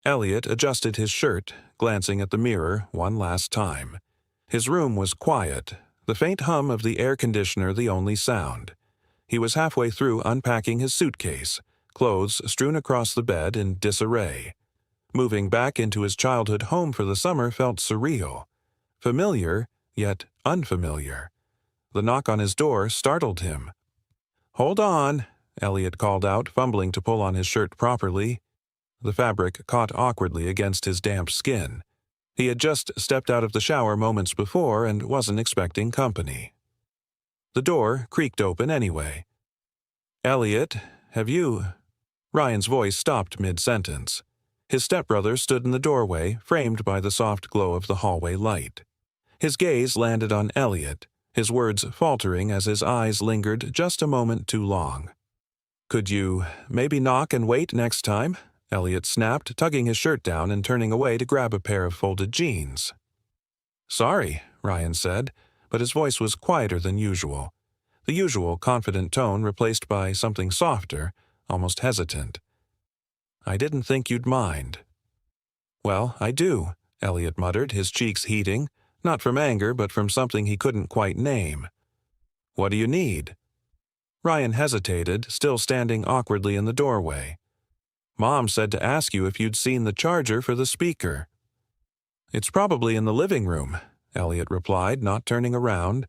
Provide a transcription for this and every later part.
Elliot adjusted his shirt, glancing at the mirror one last time. His room was quiet, the faint hum of the air conditioner the only sound. He was halfway through unpacking his suitcase, clothes strewn across the bed in disarray. Moving back into his childhood home for the summer felt surreal. Familiar, yet unfamiliar. The knock on his door startled him. "Hold on," Elliot called out, fumbling to pull on his shirt properly. The fabric caught awkwardly against his damp skin. He had just stepped out of the shower moments before and wasn't expecting company. The door creaked open anyway. "Elliot, have you—" Ryan's voice stopped mid-sentence. His stepbrother stood in the doorway, framed by the soft glow of the hallway light. His gaze landed on Elliot, his words faltering as his eyes lingered just a moment too long. "Could you maybe knock and wait next time?" Elliot snapped, tugging his shirt down and turning away to grab a pair of folded jeans. "Sorry," Ryan said, but his voice was quieter than usual. The usual confident tone replaced by something softer, almost hesitant. "I didn't think you'd mind." "Well, I do," Elliot muttered, his cheeks heating, not from anger but from something he couldn't quite name. "What do you need?" Ryan hesitated, still standing awkwardly in the doorway. "Mom said to ask you if you'd seen the charger for the speaker." "It's probably in the living room," Elliot replied, not turning around.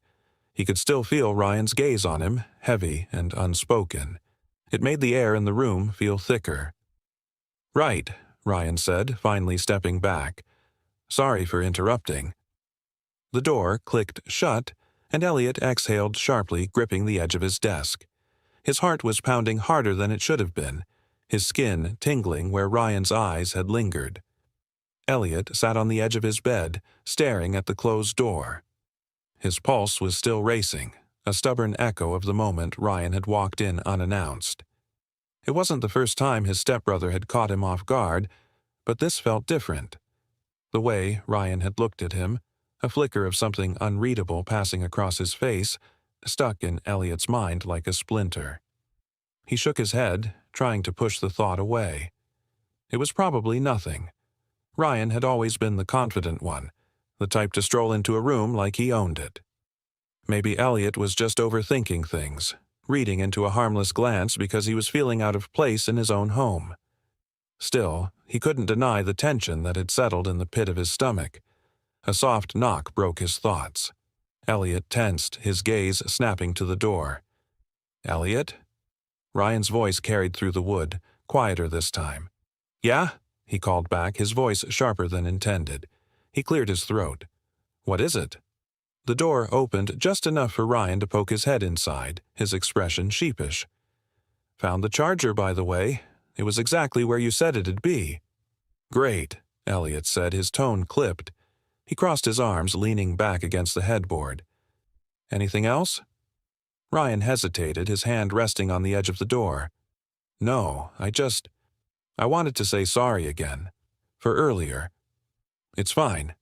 He could still feel Ryan's gaze on him, heavy and unspoken. It made the air in the room feel thicker. "Right," Ryan said, finally stepping back. "Sorry for interrupting." The door clicked shut, and Elliot exhaled sharply, gripping the edge of his desk. His heart was pounding harder than it should have been, his skin tingling where Ryan's eyes had lingered. Elliot sat on the edge of his bed, staring at the closed door. His pulse was still racing, a stubborn echo of the moment Ryan had walked in unannounced. It wasn't the first time his stepbrother had caught him off guard, but this felt different. The way Ryan had looked at him, a flicker of something unreadable passing across his face, stuck in Elliot's mind like a splinter. He shook his head, trying to push the thought away. It was probably nothing. Ryan had always been the confident one, the type to stroll into a room like he owned it. Maybe Elliot was just overthinking things, reading into a harmless glance because he was feeling out of place in his own home. Still, he couldn't deny the tension that had settled in the pit of his stomach. A soft knock broke his thoughts. Elliot tensed, his gaze snapping to the door. "Elliot?" Ryan's voice carried through the wood, quieter this time. "Yeah?" he called back, his voice sharper than intended. He cleared his throat. "What is it?" The door opened just enough for Ryan to poke his head inside, his expression sheepish. "Found the charger, by the way. It was exactly where you said it'd be." "Great," Elliot said, his tone clipped. He crossed his arms, leaning back against the headboard. "Anything else?" Ryan hesitated, his hand resting on the edge of the door. "No, I wanted to say sorry again. For earlier. It's fine."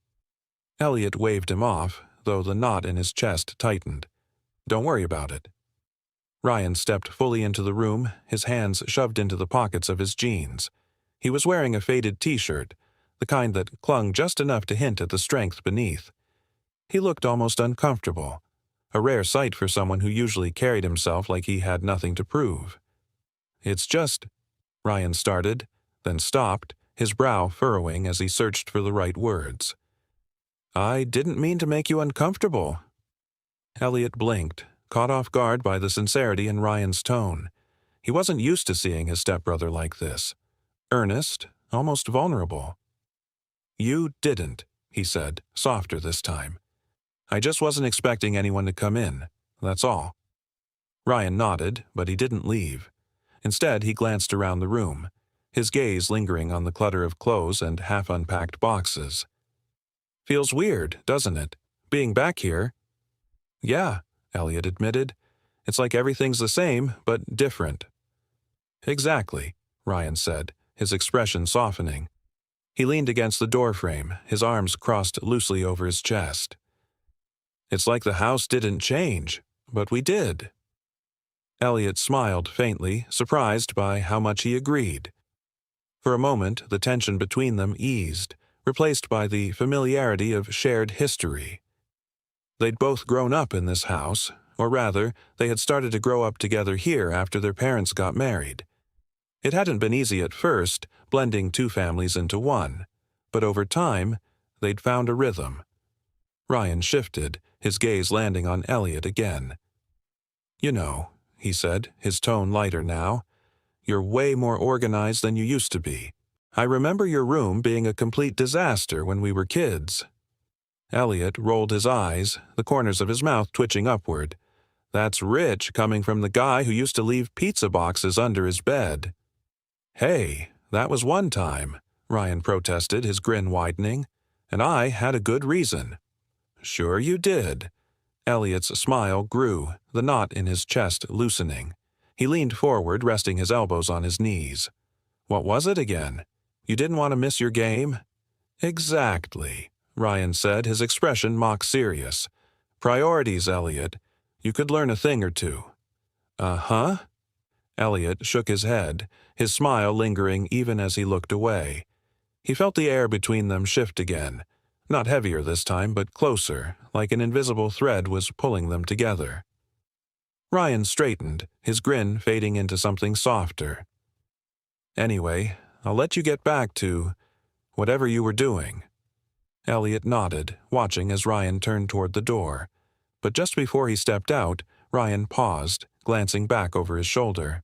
Elliot waved him off, though the knot in his chest tightened. "Don't worry about it." Ryan stepped fully into the room, his hands shoved into the pockets of his jeans. He was wearing a faded t-shirt, the kind that clung just enough to hint at the strength beneath. He looked almost uncomfortable, a rare sight for someone who usually carried himself like he had nothing to prove. "It's just—" Ryan started, then stopped, his brow furrowing as he searched for the right words. "I didn't mean to make you uncomfortable." Elliot blinked, caught off guard by the sincerity in Ryan's tone. He wasn't used to seeing his stepbrother like this. Earnest, almost vulnerable. "You didn't," he said, softer this time. "I just wasn't expecting anyone to come in, that's all." Ryan nodded, but he didn't leave. Instead, he glanced around the room, his gaze lingering on the clutter of clothes and half-unpacked boxes. "Feels weird, doesn't it, being back here?" "Yeah," Elliot admitted. "It's like everything's the same, but different." "Exactly," Ryan said, his expression softening. He leaned against the doorframe, his arms crossed loosely over his chest. "It's like the house didn't change, but we did." Elliot smiled faintly, surprised by how much he agreed. For a moment, the tension between them eased, replaced by the familiarity of shared history. They'd both grown up in this house, or rather, they had started to grow up together here after their parents got married. It hadn't been easy at first, blending two families into one, but over time, they'd found a rhythm. Ryan shifted, his gaze landing on Elliot again. "You know," he said, his tone lighter now, "you're way more organized than you used to be. I remember your room being a complete disaster when we were kids." Elliot rolled his eyes, the corners of his mouth twitching upward. "That's rich coming from the guy who used to leave pizza boxes under his bed." "Hey, that was one time," Ryan protested, his grin widening. "And I had a good reason." "Sure you did." Elliot's smile grew, the knot in his chest loosening. He leaned forward, resting his elbows on his knees. "What was it again? You didn't want to miss your game?" "Exactly," Ryan said, his expression mock serious. "Priorities, Elliot. You could learn a thing or two." "Uh-huh." Elliot shook his head, his smile lingering even as he looked away. He felt the air between them shift again, not heavier this time, but closer, like an invisible thread was pulling them together. Ryan straightened, his grin fading into something softer. "Anyway, I'll let you get back to whatever you were doing." Elliot nodded, watching as Ryan turned toward the door. But just before he stepped out, Ryan paused, glancing back over his shoulder.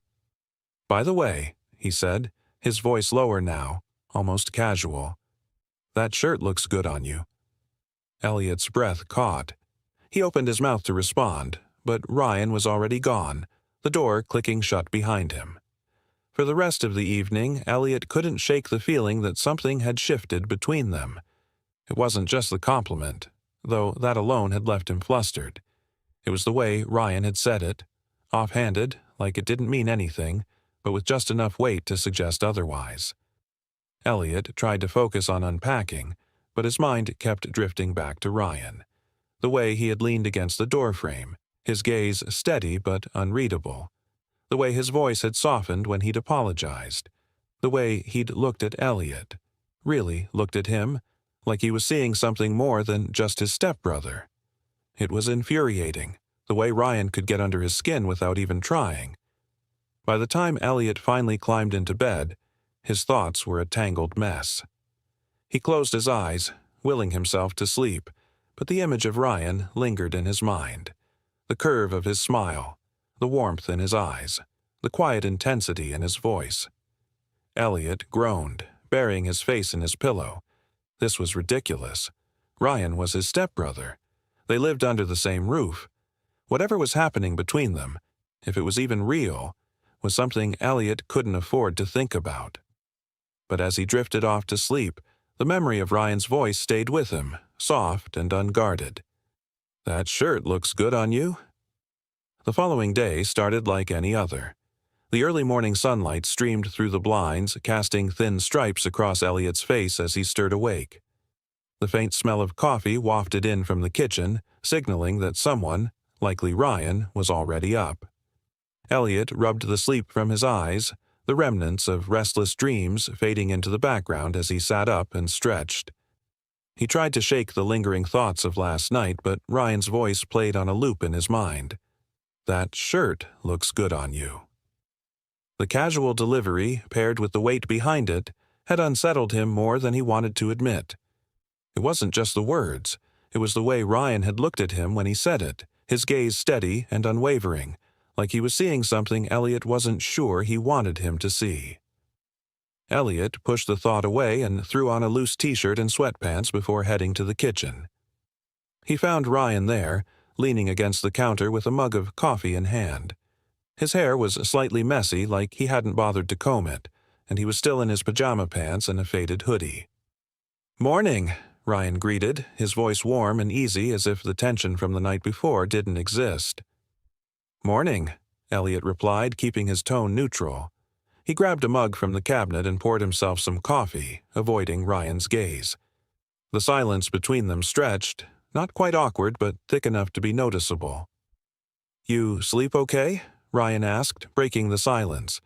"By the way," he said, his voice lower now, almost casual, "that shirt looks good on you." Elliot's breath caught. He opened his mouth to respond, but Ryan was already gone, the door clicking shut behind him. For the rest of the evening, Elliot couldn't shake the feeling that something had shifted between them. It wasn't just the compliment, though that alone had left him flustered. It was the way Ryan had said it, offhanded, like it didn't mean anything, but with just enough weight to suggest otherwise. Elliot tried to focus on unpacking, but his mind kept drifting back to Ryan. The way he had leaned against the doorframe, his gaze steady but unreadable. The way his voice had softened when he'd apologized. The way he'd looked at Elliot. Really looked at him, like he was seeing something more than just his stepbrother. It was infuriating, the way Ryan could get under his skin without even trying. By the time Elliot finally climbed into bed, his thoughts were a tangled mess. He closed his eyes, willing himself to sleep, but the image of Ryan lingered in his mind. The curve of his smile, the warmth in his eyes, the quiet intensity in his voice. Elliot groaned, burying his face in his pillow. This was ridiculous. Ryan was his stepbrother. They lived under the same roof. Whatever was happening between them, if it was even real, was something Elliot couldn't afford to think about. But as he drifted off to sleep, the memory of Ryan's voice stayed with him, soft and unguarded. "That shirt looks good on you." The following day started like any other. The early morning sunlight streamed through the blinds, casting thin stripes across Elliot's face as he stirred awake. The faint smell of coffee wafted in from the kitchen, signaling that someone, likely Ryan, was already up. Elliot rubbed the sleep from his eyes, the remnants of restless dreams fading into the background as he sat up and stretched. He tried to shake the lingering thoughts of last night, but Ryan's voice played on a loop in his mind. "That shirt looks good on you." The casual delivery, paired with the weight behind it, had unsettled him more than he wanted to admit. It wasn't just the words, it was the way Ryan had looked at him when he said it, his gaze steady and unwavering, like he was seeing something Elliot wasn't sure he wanted him to see. Elliot pushed the thought away and threw on a loose t-shirt and sweatpants before heading to the kitchen. He found Ryan there, leaning against the counter with a mug of coffee in hand. His hair was slightly messy, like he hadn't bothered to comb it, and he was still in his pajama pants and a faded hoodie. "Morning," Ryan greeted, his voice warm and easy as if the tension from the night before didn't exist. "Morning," Elliot replied, keeping his tone neutral. He grabbed a mug from the cabinet and poured himself some coffee, avoiding Ryan's gaze. The silence between them stretched, not quite awkward but thick enough to be noticeable. "You sleep okay?" Ryan asked, breaking the silence.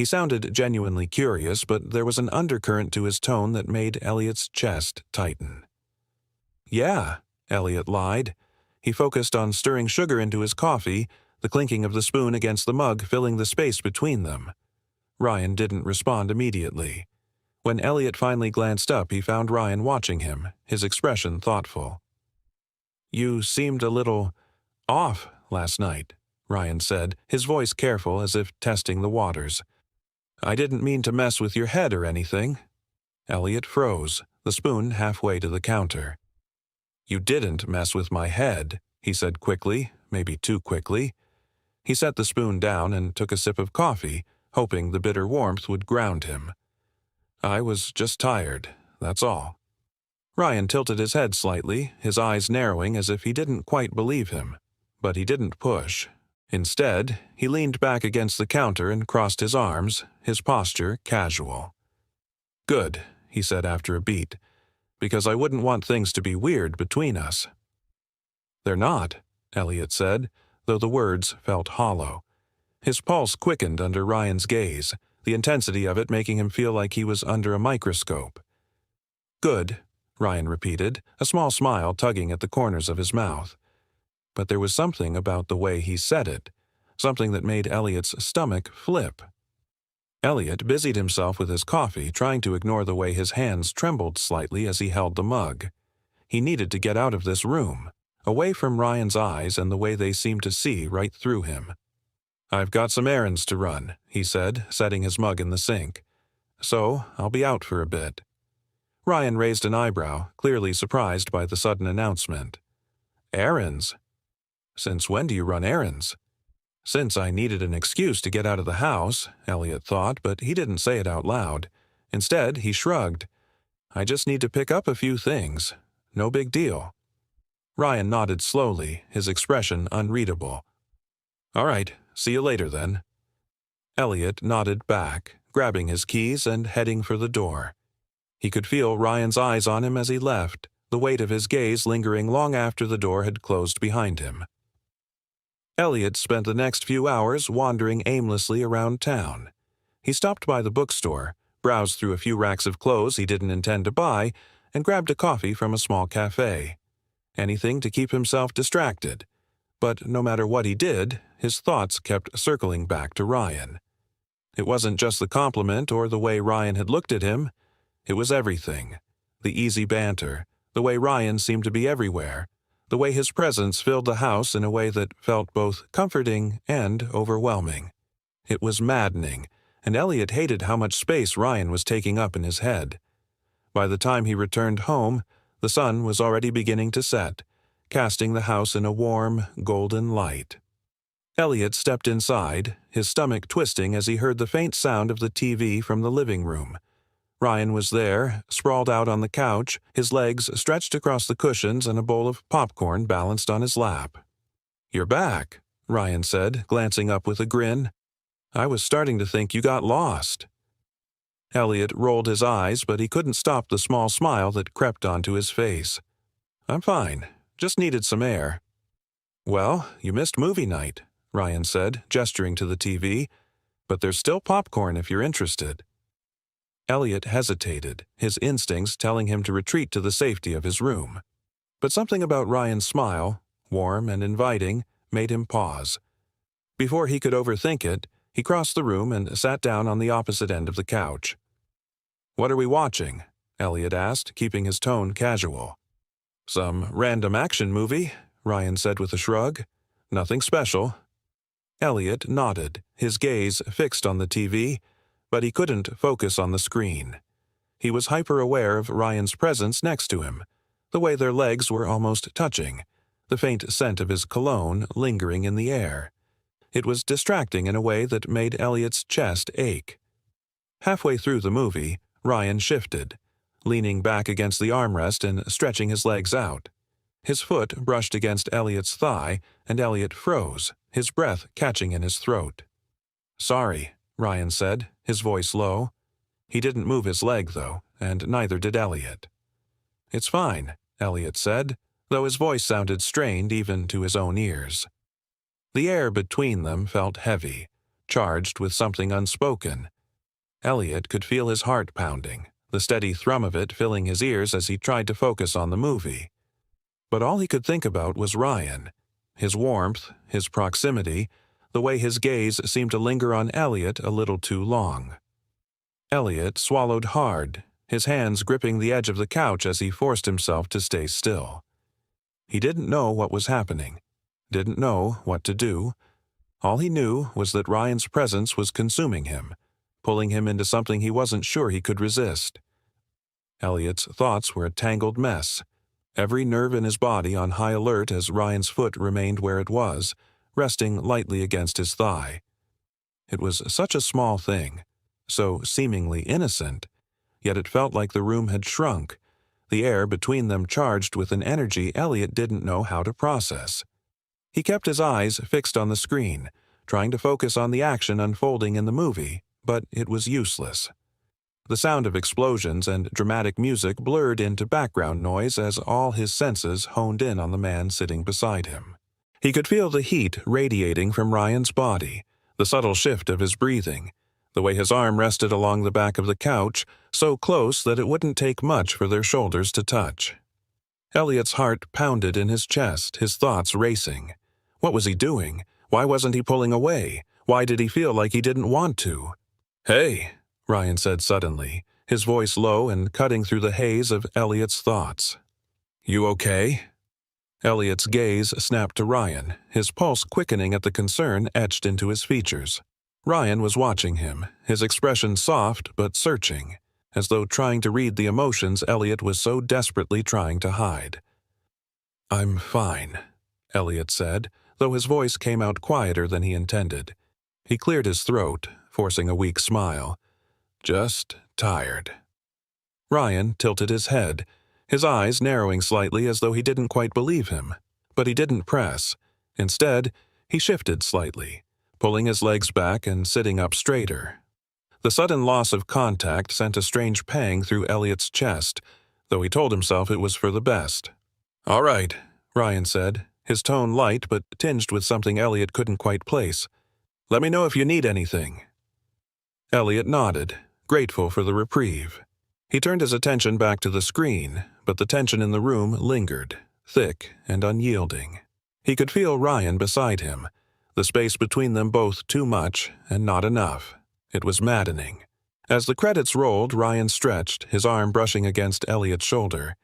He sounded genuinely curious, but there was an undercurrent to his tone that made Elliot's chest tighten. "Yeah," Elliot lied. He focused on stirring sugar into his coffee, the clinking of the spoon against the mug filling the space between them. Ryan didn't respond immediately. When Elliot finally glanced up, he found Ryan watching him, his expression thoughtful. "You seemed a little off last night," Ryan said, his voice careful as if testing the waters. "I didn't mean to mess with your head or anything." Elliot froze, the spoon halfway to the counter. "You didn't mess with my head," he said quickly, maybe too quickly. He set the spoon down and took a sip of coffee, hoping the bitter warmth would ground him. "I was just tired, that's all." Ryan tilted his head slightly, his eyes narrowing as if he didn't quite believe him. But he didn't push. Instead, he leaned back against the counter and crossed his arms, his posture casual. "Good," he said after a beat, "because I wouldn't want things to be weird between us." "They're not," Elliot said, though the words felt hollow. His pulse quickened under Ryan's gaze, the intensity of it making him feel like he was under a microscope. "Good," Ryan repeated, a small smile tugging at the corners of his mouth. But there was something about the way he said it, something that made Elliot's stomach flip. Elliot busied himself with his coffee, trying to ignore the way his hands trembled slightly as he held the mug. He needed to get out of this room, away from Ryan's eyes and the way they seemed to see right through him. "I've got some errands to run," he said, setting his mug in the sink. "So I'll be out for a bit." Ryan raised an eyebrow, clearly surprised by the sudden announcement. "Errands? Since when do you run errands?" Since I needed an excuse to get out of the house, Elliot thought, but he didn't say it out loud. Instead, he shrugged. "I just need to pick up a few things. No big deal." Ryan nodded slowly, his expression unreadable. "All right, see you later then." Elliot nodded back, grabbing his keys and heading for the door. He could feel Ryan's eyes on him as he left, the weight of his gaze lingering long after the door had closed behind him. Elliot spent the next few hours wandering aimlessly around town. He stopped by the bookstore, browsed through a few racks of clothes he didn't intend to buy, and grabbed a coffee from a small cafe. Anything to keep himself distracted. But no matter what he did, his thoughts kept circling back to Ryan. It wasn't just the compliment or the way Ryan had looked at him. It was everything. The easy banter, the way Ryan seemed to be everywhere, the way his presence filled the house in a way that felt both comforting and overwhelming. It was maddening, and Elliot hated how much space Ryan was taking up in his head. By the time he returned home, the sun was already beginning to set, casting the house in a warm, golden light. Elliot stepped inside, his stomach twisting as he heard the faint sound of the TV from the living room. Ryan was there, sprawled out on the couch, his legs stretched across the cushions and a bowl of popcorn balanced on his lap. "You're back," Ryan said, glancing up with a grin. "I was starting to think you got lost." Elliot rolled his eyes, but he couldn't stop the small smile that crept onto his face. "I'm fine. Just needed some air." "Well, you missed movie night," Ryan said, gesturing to the TV. "But there's still popcorn if you're interested." Elliot hesitated, his instincts telling him to retreat to the safety of his room. But something about Ryan's smile, warm and inviting, made him pause. Before he could overthink it, he crossed the room and sat down on the opposite end of the couch. "What are we watching?" Elliot asked, keeping his tone casual. "Some random action movie," Ryan said with a shrug. "Nothing special." Elliot nodded, his gaze fixed on the TV, but he couldn't focus on the screen. He was hyper-aware of Ryan's presence next to him, the way their legs were almost touching, the faint scent of his cologne lingering in the air. It was distracting in a way that made Elliot's chest ache. Halfway through the movie, Ryan shifted, leaning back against the armrest and stretching his legs out. His foot brushed against Elliot's thigh, and Elliot froze, his breath catching in his throat. "Sorry," Ryan said, his voice low. He didn't move his leg, though, and neither did Elliot. "It's fine," Elliot said, though his voice sounded strained even to his own ears. The air between them felt heavy, charged with something unspoken. Elliot could feel his heart pounding, the steady thrum of it filling his ears as he tried to focus on the movie. But all he could think about was Ryan. His warmth, his proximity, the way his gaze seemed to linger on Elliot a little too long. Elliot swallowed hard, his hands gripping the edge of the couch as he forced himself to stay still. He didn't know what was happening, didn't know what to do. All he knew was that Ryan's presence was consuming him, pulling him into something he wasn't sure he could resist. Elliot's thoughts were a tangled mess, every nerve in his body on high alert as Ryan's foot remained where it was, resting lightly against his thigh. It was such a small thing, so seemingly innocent, yet it felt like the room had shrunk, the air between them charged with an energy Elliot didn't know how to process. He kept his eyes fixed on the screen, trying to focus on the action unfolding in the movie, but it was useless. The sound of explosions and dramatic music blurred into background noise as all his senses honed in on the man sitting beside him. He could feel the heat radiating from Ryan's body, the subtle shift of his breathing, the way his arm rested along the back of the couch, so close that it wouldn't take much for their shoulders to touch. Elliot's heart pounded in his chest, his thoughts racing. What was he doing? Why wasn't he pulling away? Why did he feel like he didn't want to? "Hey," Ryan said suddenly, his voice low and cutting through the haze of Elliot's thoughts. "You okay?" Elliot's gaze snapped to Ryan, his pulse quickening at the concern etched into his features. Ryan was watching him, his expression soft but searching, as though trying to read the emotions Elliot was so desperately trying to hide. "I'm fine," Elliot said, though his voice came out quieter than he intended. He cleared his throat, forcing a weak smile. "Just tired." Ryan tilted his head, his eyes narrowing slightly as though he didn't quite believe him. But he didn't press. Instead, he shifted slightly, pulling his legs back and sitting up straighter. The sudden loss of contact sent a strange pang through Elliot's chest, though he told himself it was for the best. "All right," Ryan said, his tone light but tinged with something Elliot couldn't quite place. "Let me know if you need anything." Elliot nodded, grateful for the reprieve. He turned his attention back to the screen, but the tension in the room lingered, thick and unyielding. He could feel Ryan beside him, the space between them both too much and not enough. It was maddening. As the credits rolled, Ryan stretched, his arm brushing against Elliot's shoulder.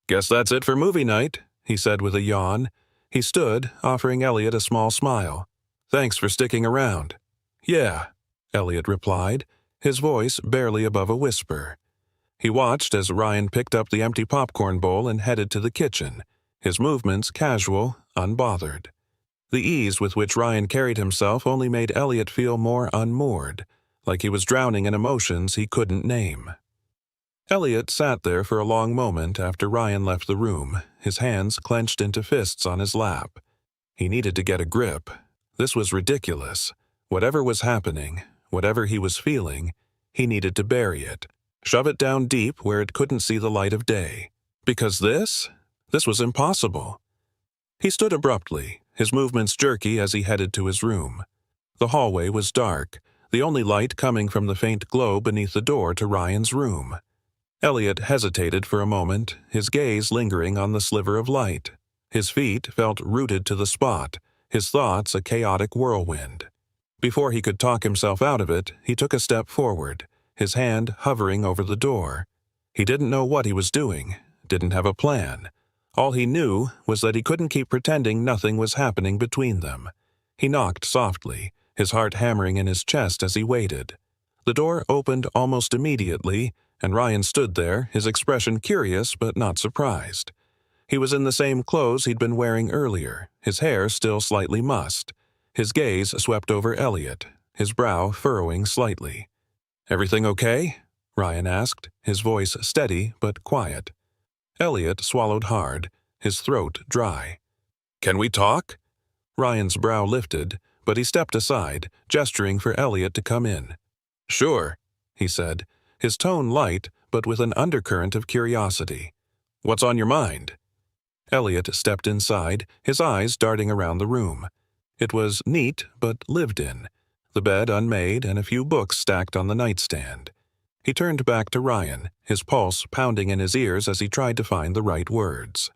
"Guess that's it for movie night," he said with a yawn. He stood, offering Elliot a small smile. "Thanks for sticking around." "Yeah," Elliot replied, his voice barely above a whisper. He watched as Ryan picked up the empty popcorn bowl and headed to the kitchen, his movements casual, unbothered. The ease with which Ryan carried himself only made Elliot feel more unmoored, like he was drowning in emotions he couldn't name. Elliot sat there for a long moment after Ryan left the room, his hands clenched into fists on his lap. He needed to get a grip. This was ridiculous. Whatever was happening, whatever he was feeling, he needed to bury it. Shove it down deep where it couldn't see the light of day. Because this was impossible. He stood abruptly, his movements jerky as he headed to his room. The hallway was dark, the only light coming from the faint glow beneath the door to Ryan's room. Elliot hesitated for a moment, his gaze lingering on the sliver of light. His feet felt rooted to the spot, his thoughts a chaotic whirlwind. Before he could talk himself out of it, he took a step forward, his hand hovering over the door. He didn't know what he was doing, didn't have a plan. All he knew was that he couldn't keep pretending nothing was happening between them. He knocked softly, his heart hammering in his chest as he waited. The door opened almost immediately, and Ryan stood there, his expression curious but not surprised. He was in the same clothes he'd been wearing earlier, his hair still slightly mussed. His gaze swept over Elliot, his brow furrowing slightly. "Everything okay?" Ryan asked, his voice steady but quiet. Elliot swallowed hard, his throat dry. "Can we talk?" Ryan's brow lifted, but he stepped aside, gesturing for Elliot to come in. "Sure," he said, his tone light but with an undercurrent of curiosity. "What's on your mind?" Elliot stepped inside, his eyes darting around the room. It was neat but lived in. the bed unmade and a few books stacked on the nightstand. He turned back to Ryan, his pulse pounding in his ears as he tried to find the right words.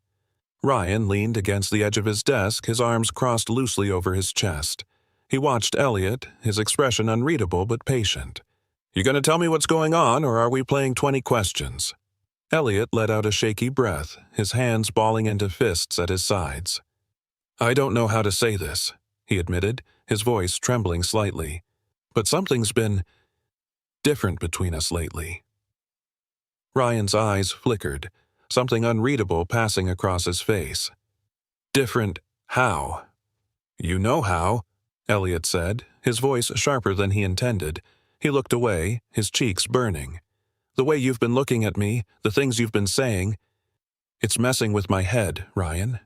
Ryan leaned against the edge of his desk, his arms crossed loosely over his chest. He watched Elliot, his expression unreadable but patient. "You gonna tell me what's going on, or are we playing 20 questions?" Elliot let out a shaky breath, his hands balling into fists at his sides. "I don't know how to say this," he admitted, his voice trembling slightly. "But something's been different between us lately." Ryan's eyes flickered, something unreadable passing across his face. "Different how?" "You know how," Elliot said, his voice sharper than he intended. He looked away, his cheeks burning. "The way you've been looking at me, the things you've been saying, it's messing with my head, Ryan."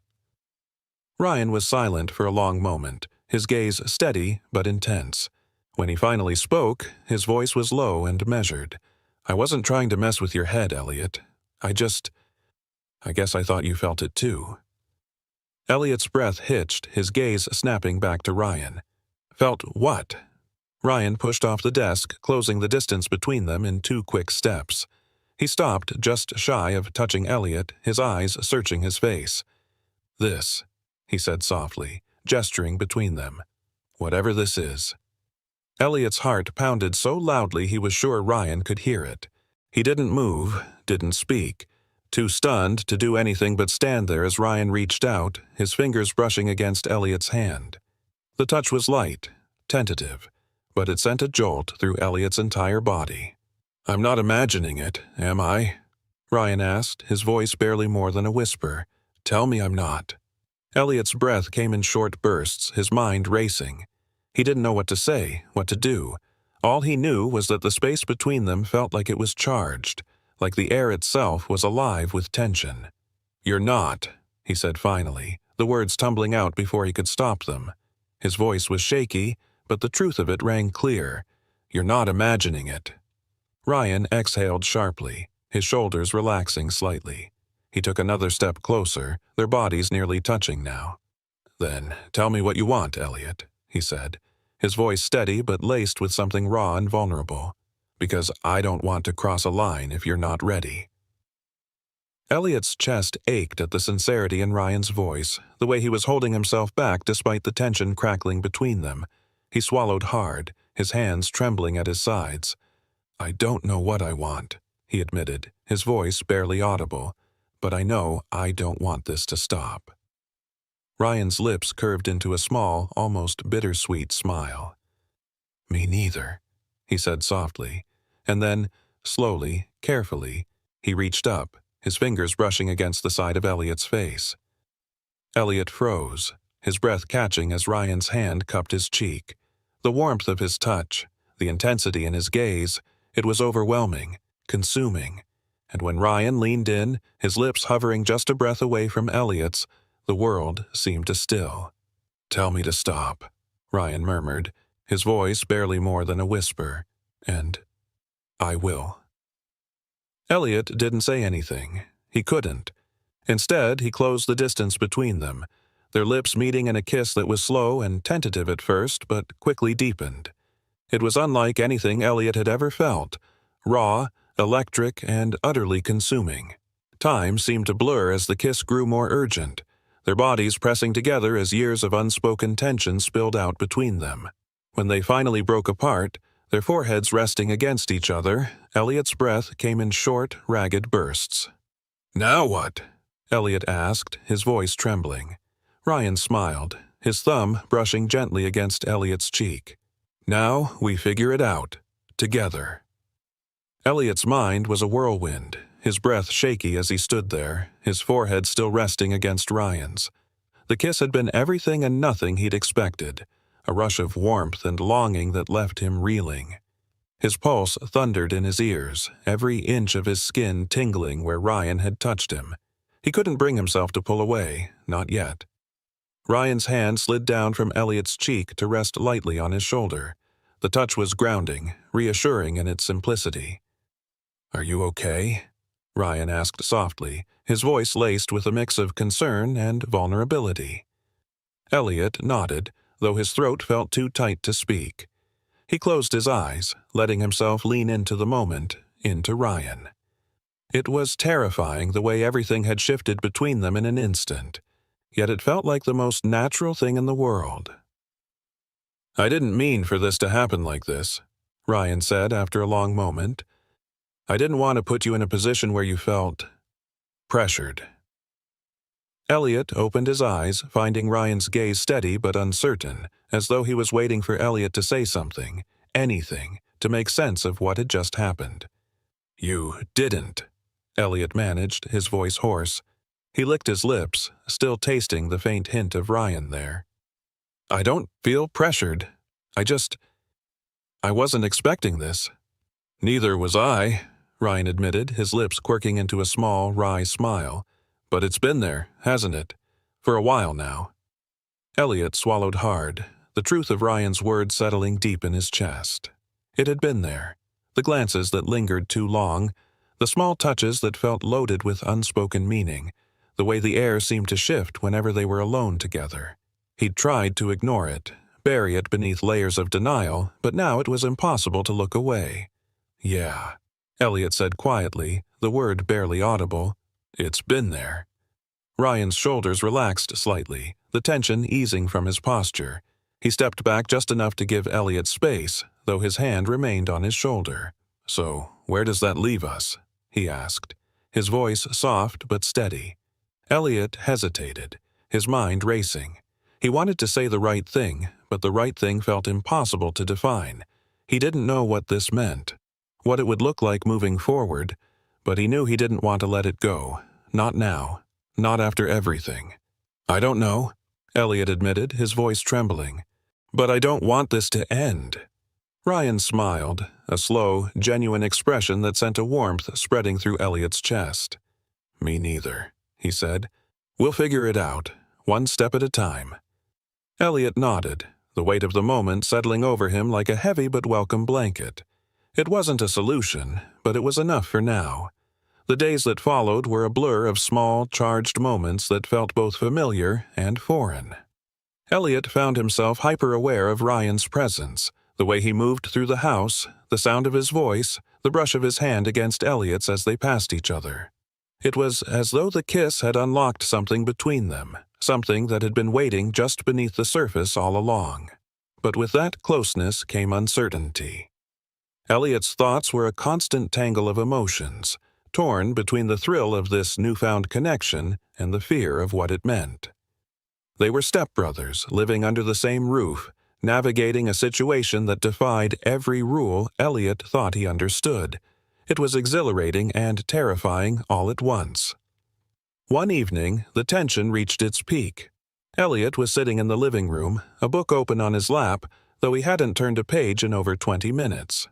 Ryan was silent for a long moment, his gaze steady but intense. When he finally spoke, his voice was low and measured. "I wasn't trying to mess with your head, Elliot. I guess I thought you felt it too." Elliot's breath hitched, his gaze snapping back to Ryan. "Felt what?" Ryan pushed off the desk, closing the distance between them in 2 quick steps. He stopped just shy of touching Elliot, his eyes searching his face. "This," he said softly, gesturing between them. "Whatever this is." Elliot's heart pounded so loudly he was sure Ryan could hear it. He didn't move, didn't speak, too stunned to do anything but stand there as Ryan reached out, his fingers brushing against Elliot's hand. The touch was light, tentative, but it sent a jolt through Elliot's entire body. "I'm not imagining it, am I?" Ryan asked, his voice barely more than a whisper. "Tell me I'm not." Elliot's breath came in short bursts, his mind racing. He didn't know what to say, what to do. All he knew was that the space between them felt like it was charged, like the air itself was alive with tension. "You're not," he said finally, the words tumbling out before he could stop them. His voice was shaky, but the truth of it rang clear. "You're not imagining it." Ryan exhaled sharply, his shoulders relaxing slightly. He took another step closer, their bodies nearly touching now. "Then tell me what you want, Elliot," he said, his voice steady but laced with something raw and vulnerable. "Because I don't want to cross a line if you're not ready." Elliot's chest ached at the sincerity in Ryan's voice, the way he was holding himself back despite the tension crackling between them. He swallowed hard, his hands trembling at his sides. "I don't know what I want," he admitted, his voice barely audible. "But I know I don't want this to stop." Ryan's lips curved into a small, almost bittersweet smile. "Me neither," he said softly, and then, slowly, carefully, he reached up, his fingers brushing against the side of Elliot's face. Elliot froze, his breath catching as Ryan's hand cupped his cheek. The warmth of his touch, the intensity in his gaze, it was overwhelming, consuming. And when Ryan leaned in, his lips hovering just a breath away from Elliot's, the world seemed to still. "Tell me to stop," Ryan murmured, his voice barely more than a whisper. "And I will." Elliot didn't say anything. He couldn't. Instead, he closed the distance between them, their lips meeting in a kiss that was slow and tentative at first, but quickly deepened. It was unlike anything Elliot had ever felt, raw, electric, and utterly consuming. Time seemed to blur as the kiss grew more urgent, their bodies pressing together as years of unspoken tension spilled out between them. When they finally broke apart, their foreheads resting against each other, Elliot's breath came in short, ragged bursts. "Now what?" Elliot asked, his voice trembling. Ryan smiled, his thumb brushing gently against Elliot's cheek. "Now we figure it out. Together." Elliot's mind was a whirlwind, his breath shaky as he stood there, his forehead still resting against Ryan's. The kiss had been everything and nothing he'd expected, a rush of warmth and longing that left him reeling. His pulse thundered in his ears, every inch of his skin tingling where Ryan had touched him. He couldn't bring himself to pull away, not yet. Ryan's hand slid down from Elliot's cheek to rest lightly on his shoulder. The touch was grounding, reassuring in its simplicity. "Are you okay?" Ryan asked softly, his voice laced with a mix of concern and vulnerability. Elliot nodded, though his throat felt too tight to speak. He closed his eyes, letting himself lean into the moment, into Ryan. It was terrifying the way everything had shifted between them in an instant, yet it felt like the most natural thing in the world. "I didn't mean for this to happen like this," Ryan said after a long moment. "I didn't want to put you in a position where you felt pressured." Elliot opened his eyes, finding Ryan's gaze steady but uncertain, as though he was waiting for Elliot to say something, anything, to make sense of what had just happened. "You didn't," Elliot managed, his voice hoarse. He licked his lips, still tasting the faint hint of Ryan there. "I don't feel pressured. I wasn't expecting this." "Neither was I," Ryan admitted, his lips quirking into a small, wry smile. "But it's been there, hasn't it? For a while now." Elliot swallowed hard, the truth of Ryan's words settling deep in his chest. It had been there. The glances that lingered too long, the small touches that felt loaded with unspoken meaning, the way the air seemed to shift whenever they were alone together. He'd tried to ignore it, bury it beneath layers of denial, but now it was impossible to look away. "Yeah," Elliot said quietly, the word barely audible. "It's been there." Ryan's shoulders relaxed slightly, the tension easing from his posture. He stepped back just enough to give Elliot space, though his hand remained on his shoulder. "So, where does that leave us?" he asked, his voice soft but steady. Elliot hesitated, his mind racing. He wanted to say the right thing, but the right thing felt impossible to define. He didn't know what this meant, what it would look like moving forward, but he knew he didn't want to let it go. Not now. Not after everything. "I don't know," Elliot admitted, his voice trembling. "But I don't want this to end." Ryan smiled, a slow, genuine expression that sent a warmth spreading through Elliot's chest. "Me neither," he said. "We'll figure it out, one step at a time." Elliot nodded, the weight of the moment settling over him like a heavy but welcome blanket. It wasn't a solution, but it was enough for now. The days that followed were a blur of small, charged moments that felt both familiar and foreign. Elliot found himself hyper-aware of Ryan's presence, the way he moved through the house, the sound of his voice, the brush of his hand against Elliot's as they passed each other. It was as though the kiss had unlocked something between them, something that had been waiting just beneath the surface all along. But with that closeness came uncertainty. Elliot's thoughts were a constant tangle of emotions, torn between the thrill of this newfound connection and the fear of what it meant. They were stepbrothers, living under the same roof, navigating a situation that defied every rule Elliot thought he understood. It was exhilarating and terrifying all at once. One evening, the tension reached its peak. Elliot was sitting in the living room, a book open on his lap, though he hadn't turned a page in over 20 minutes.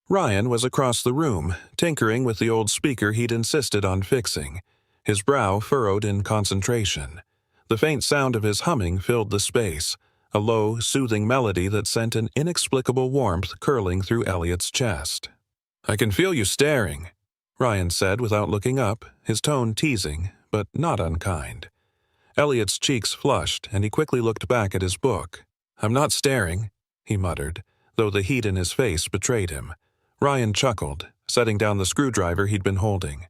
Ryan was across the room, tinkering with the old speaker he'd insisted on fixing, his brow furrowed in concentration. The faint sound of his humming filled the space, a low, soothing melody that sent an inexplicable warmth curling through Elliot's chest. "I can feel you staring," Ryan said without looking up, his tone teasing, but not unkind. Elliot's cheeks flushed, and he quickly looked back at his book. "I'm not staring," he muttered, though the heat in his face betrayed him. Ryan chuckled, setting down the screwdriver he'd been holding.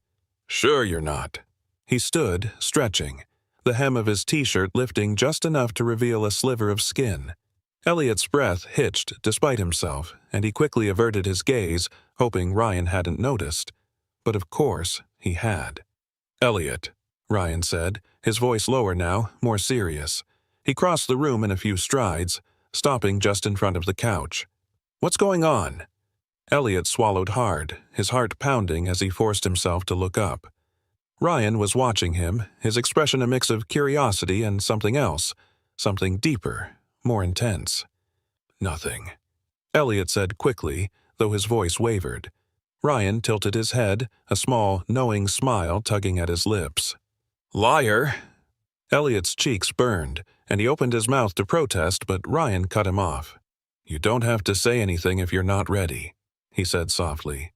"Sure you're not." He stood, stretching, the hem of his t-shirt lifting just enough to reveal a sliver of skin. Elliot's breath hitched despite himself, and he quickly averted his gaze, hoping Ryan hadn't noticed. But of course, he had. "Elliot," Ryan said, his voice lower now, more serious. He crossed the room in a few strides, stopping just in front of the couch. "What's going on?" Elliot swallowed hard, his heart pounding as he forced himself to look up. Ryan was watching him, his expression a mix of curiosity and something else, something deeper, more intense. "Nothing," Elliot said quickly, though his voice wavered. Ryan tilted his head, a small, knowing smile tugging at his lips. "Liar!" Elliot's cheeks burned, and he opened his mouth to protest, but Ryan cut him off. "You don't have to say anything if you're not ready," he said softly.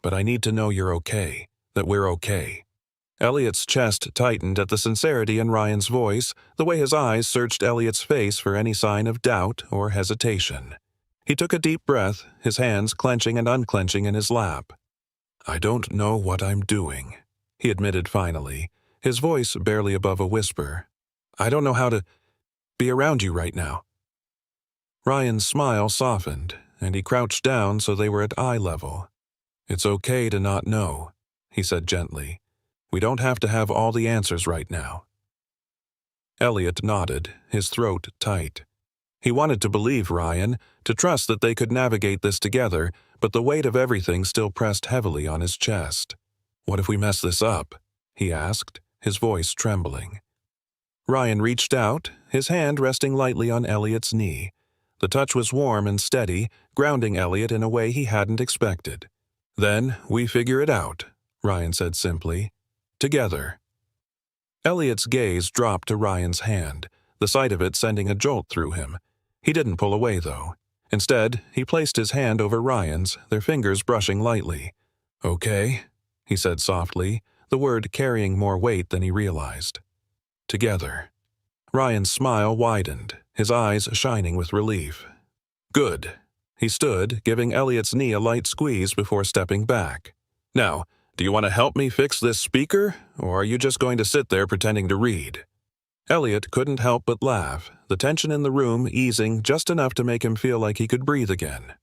"But I need to know you're okay, that we're okay." Elliot's chest tightened at the sincerity in Ryan's voice, the way his eyes searched Elliot's face for any sign of doubt or hesitation. He took a deep breath, his hands clenching and unclenching in his lap. "I don't know what I'm doing," he admitted finally, his voice barely above a whisper. "I don't know how to be around you right now." Ryan's smile softened, and he crouched down so they were at eye level. "It's okay to not know," he said gently. "We don't have to have all the answers right now." Elliot nodded, his throat tight. He wanted to believe Ryan, to trust that they could navigate this together, but the weight of everything still pressed heavily on his chest. "What if we mess this up?" he asked, his voice trembling. Ryan reached out, his hand resting lightly on Elliot's knee. The touch was warm and steady, grounding Elliot in a way he hadn't expected. "Then we figure it out," Ryan said simply. "Together." Elliot's gaze dropped to Ryan's hand, the sight of it sending a jolt through him. He didn't pull away, though. Instead, he placed his hand over Ryan's, their fingers brushing lightly. "Okay," he said softly, the word carrying more weight than he realized. "Together." Ryan's smile widened, his eyes shining with relief. "Good." He stood, giving Elliot's knee a light squeeze before stepping back. "Now, do you want to help me fix this speaker, or are you just going to sit there pretending to read?" Elliot couldn't help but laugh, the tension in the room easing just enough to make him feel like he could breathe again.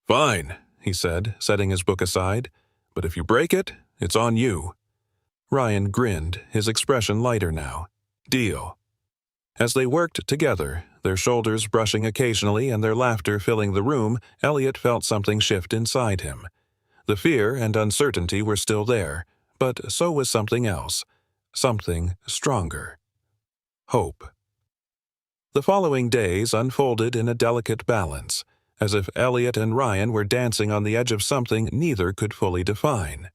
"Fine," he said, setting his book aside. "But if you break it, it's on you." Ryan grinned, his expression lighter now. "Deal." As they worked together, their shoulders brushing occasionally and their laughter filling the room, Elliot felt something shift inside him. The fear and uncertainty were still there, but so was something else, something stronger. Hope. The following days unfolded in a delicate balance, as if Elliot and Ryan were dancing on the edge of something neither could fully define.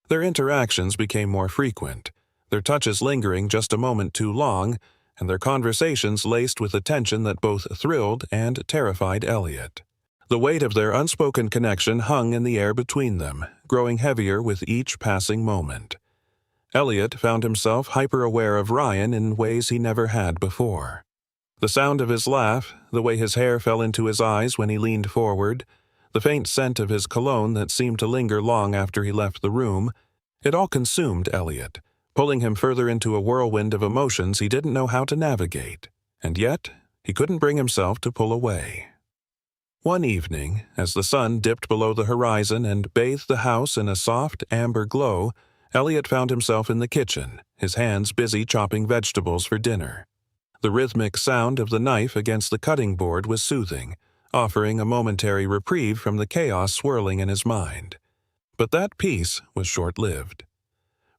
Their interactions became more frequent, their touches lingering just a moment too long, and their conversations laced with a tension that both thrilled and terrified Elliot. The weight of their unspoken connection hung in the air between them, growing heavier with each passing moment. Elliot found himself hyper-aware of Ryan in ways he never had before. The sound of his laugh, the way his hair fell into his eyes when he leaned forward, the faint scent of his cologne that seemed to linger long after he left the room, it all consumed Elliot, pulling him further into a whirlwind of emotions he didn't know how to navigate. And yet, he couldn't bring himself to pull away. One evening, as the sun dipped below the horizon and bathed the house in a soft, amber glow, Elliot found himself in the kitchen, his hands busy chopping vegetables for dinner. The rhythmic sound of the knife against the cutting board was soothing, offering a momentary reprieve from the chaos swirling in his mind. But that peace was short-lived.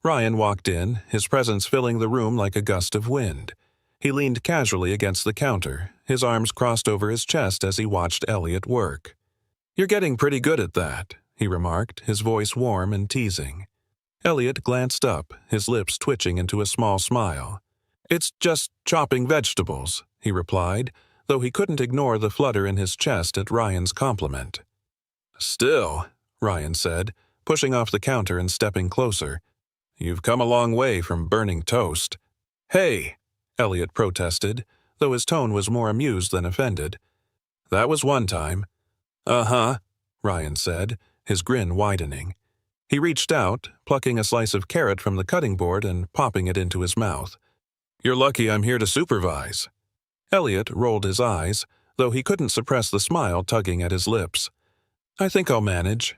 Ryan walked in, his presence filling the room like a gust of wind. He leaned casually against the counter, his arms crossed over his chest as he watched Elliot work. "You're getting pretty good at that," he remarked, his voice warm and teasing. Elliot glanced up, his lips twitching into a small smile. "It's just chopping vegetables," he replied, though he couldn't ignore the flutter in his chest at Ryan's compliment. "Still," Ryan said, pushing off the counter and stepping closer, "you've come a long way from burning toast." "Hey," Elliot protested, though his tone was more amused than offended. "That was one time." "Uh-huh," Ryan said, his grin widening. He reached out, plucking a slice of carrot from the cutting board and popping it into his mouth. "You're lucky I'm here to supervise." Elliot rolled his eyes, though he couldn't suppress the smile tugging at his lips. "I think I'll manage."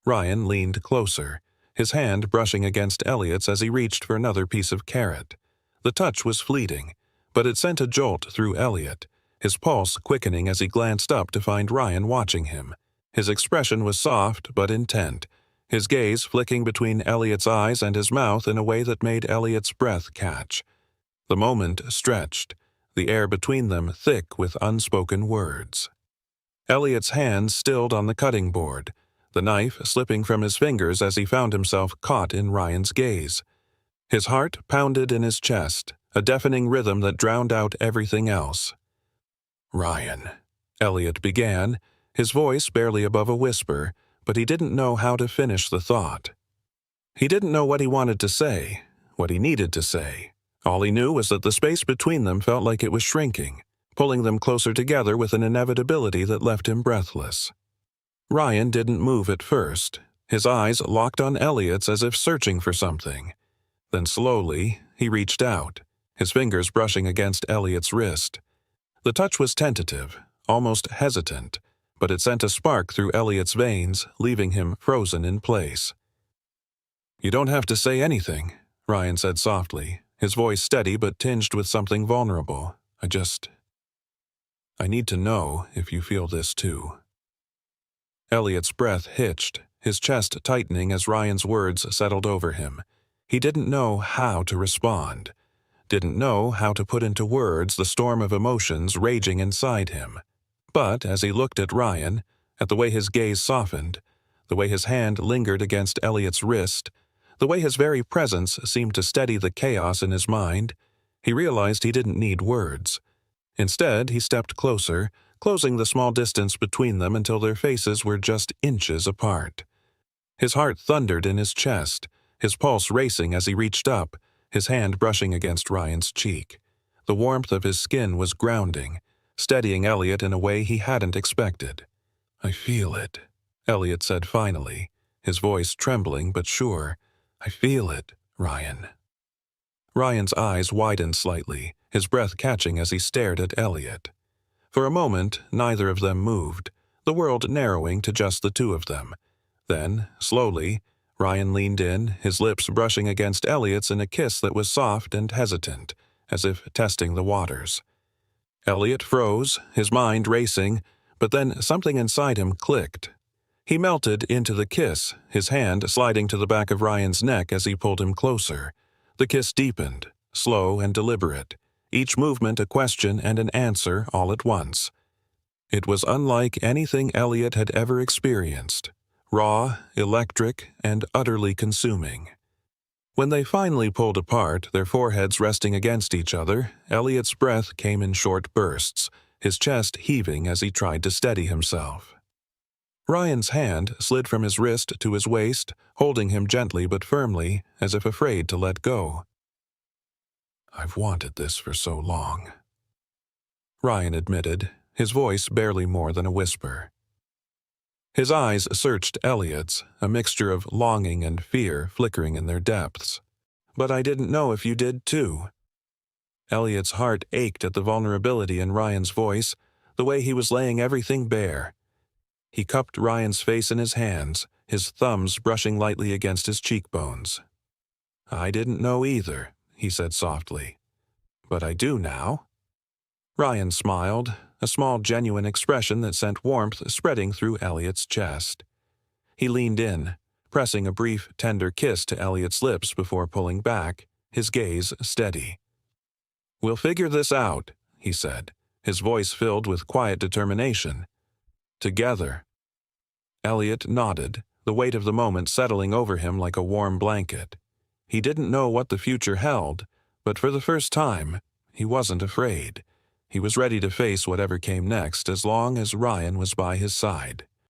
Ryan leaned closer, his hand brushing against Elliot's as he reached for another piece of carrot. The touch was fleeting, but it sent a jolt through Elliot, his pulse quickening as he glanced up to find Ryan watching him. His expression was soft but intent, his gaze flicking between Elliot's eyes and his mouth in a way that made Elliot's breath catch. The moment stretched, the air between them thick with unspoken words. Elliot's hands stilled on the cutting board, the knife slipping from his fingers as he found himself caught in Ryan's gaze. His heart pounded in his chest, a deafening rhythm that drowned out everything else. "Ryan," Elliot began, his voice barely above a whisper, but he didn't know how to finish the thought. He didn't know what he wanted to say, what he needed to say. All he knew was that the space between them felt like it was shrinking, pulling them closer together with an inevitability that left him breathless. Ryan didn't move at first. His eyes locked on Elliot's as if searching for something. Then slowly, he reached out, his fingers brushing against Elliot's wrist. The touch was tentative, almost hesitant, but it sent a spark through Elliot's veins, leaving him frozen in place. "You don't have to say anything," Ryan said softly, his voice steady but tinged with something vulnerable. I need to know if you feel this too." Elliot's breath hitched, his chest tightening as Ryan's words settled over him. He didn't know how to respond, didn't know how to put into words the storm of emotions raging inside him. But as he looked at Ryan, at the way his gaze softened, the way his hand lingered against Elliot's wrist, the way his very presence seemed to steady the chaos in his mind, he realized he didn't need words. Instead, he stepped closer, closing the small distance between them until their faces were just inches apart. His heart thundered in his chest, his pulse racing as he reached up, his hand brushing against Ryan's cheek. The warmth of his skin was grounding, steadying Elliot in a way he hadn't expected. "I feel it," Elliot said finally, his voice trembling but sure. "I feel it, Ryan." Ryan's eyes widened slightly, his breath catching as he stared at Elliot. For a moment, neither of them moved, the world narrowing to just the two of them. Then, slowly, Ryan leaned in, his lips brushing against Elliot's in a kiss that was soft and hesitant, as if testing the waters. Elliot froze, his mind racing, but then something inside him clicked. He melted into the kiss, his hand sliding to the back of Ryan's neck as he pulled him closer. The kiss deepened, slow and deliberate, each movement a question and an answer all at once. It was unlike anything Elliot had ever experienced, raw, electric, and utterly consuming. When they finally pulled apart, their foreheads resting against each other, Elliot's breath came in short bursts, his chest heaving as he tried to steady himself. Ryan's hand slid from his wrist to his waist, holding him gently but firmly, as if afraid to let go. "I've wanted this for so long," Ryan admitted, his voice barely more than a whisper. His eyes searched Elliot's, a mixture of longing and fear flickering in their depths. "But I didn't know if you did too." Elliot's heart ached at the vulnerability in Ryan's voice, the way he was laying everything bare. He cupped Ryan's face in his hands, his thumbs brushing lightly against his cheekbones. "I didn't know either," he said softly. "But I do now." Ryan smiled, a small genuine expression that sent warmth spreading through Elliot's chest. He leaned in, pressing a brief, tender kiss to Elliot's lips before pulling back, his gaze steady. "We'll figure this out," he said, his voice filled with quiet determination. "Together." Elliot nodded, the weight of the moment settling over him like a warm blanket. He didn't know what the future held, but for the first time, he wasn't afraid. He was ready to face whatever came next as long as Ryan was by his side.